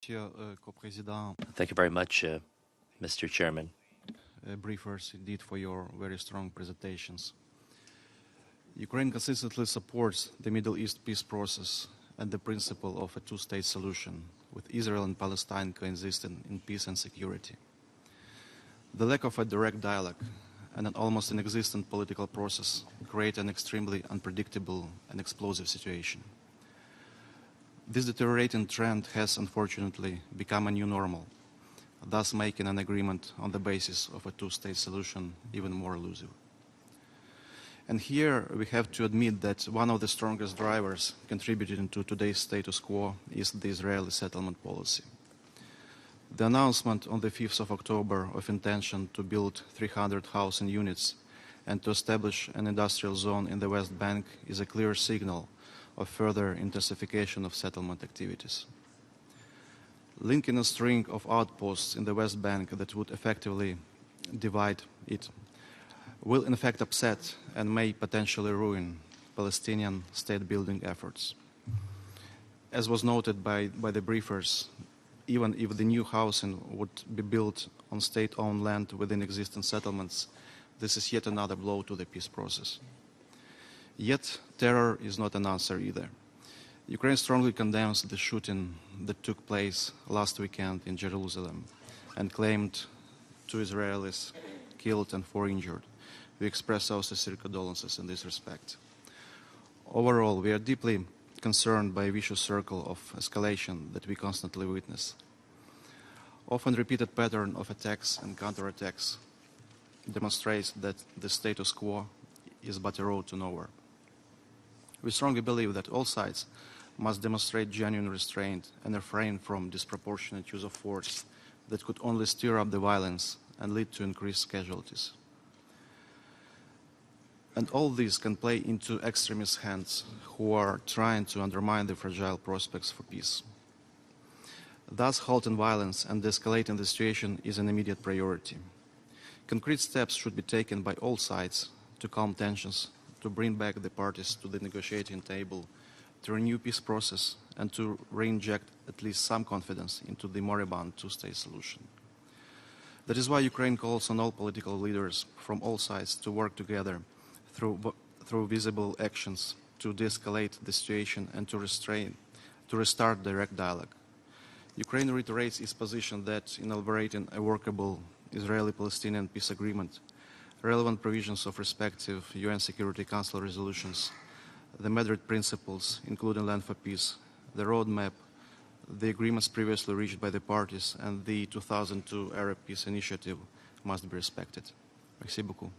Thank you very much, Mr. Chairman. Briefers, indeed, for your very strong presentations. Ukraine consistently supports the Middle East peace process and the principle of a two-state solution, with Israel and Palestine coexisting in peace and security. The lack of a direct dialogue and an almost inexistent political process create an extremely unpredictable and explosive situation. This deteriorating trend has, unfortunately, become a new normal, thus making an agreement on the basis of a two-state solution even more elusive. And here we have to admit that one of the strongest drivers contributing to today's status quo is the Israeli settlement policy. The announcement on the 5th of October of intention to build 300 housing units and to establish an industrial zone in the West Bank is a clear signal of further intensification of settlement activities. Linking a string of outposts in the West Bank that would effectively divide it will in fact upset and may potentially ruin Palestinian state-building efforts. As was noted by the briefers, even if the new housing would be built on state-owned land within existing settlements, this is yet another blow to the peace process. Yet, terror is not an answer either. Ukraine strongly condemns the shooting that took place last weekend in Jerusalem and claimed 2 Israelis killed and 4 injured. We express our sincere condolences in this respect. Overall, we are deeply concerned by a vicious circle of escalation that we constantly witness. Often repeated pattern of attacks and counterattacks demonstrates that the status quo is but a road to nowhere. We strongly believe that all sides must demonstrate genuine restraint and refrain from disproportionate use of force that could only stir up the violence and lead to increased casualties. And all this can play into extremist hands who are trying to undermine the fragile prospects for peace. Thus, halting violence and de-escalating the situation is an immediate priority. Concrete steps should be taken by all sides to calm tensions, to bring back the parties to the negotiating table, to renew peace process, and to re-inject at least some confidence into the moribund two-state solution. That is why Ukraine calls on all political leaders from all sides to work together through visible actions to de-escalate the situation and to restart direct dialogue. Ukraine reiterates its position that in elaborating a workable Israeli-Palestinian peace agreement, relevant provisions of respective UN Security Council resolutions, the Madrid principles, including Land for Peace, the roadmap, the agreements previously reached by the parties, and the 2002 Arab Peace Initiative must be respected. Merci beaucoup.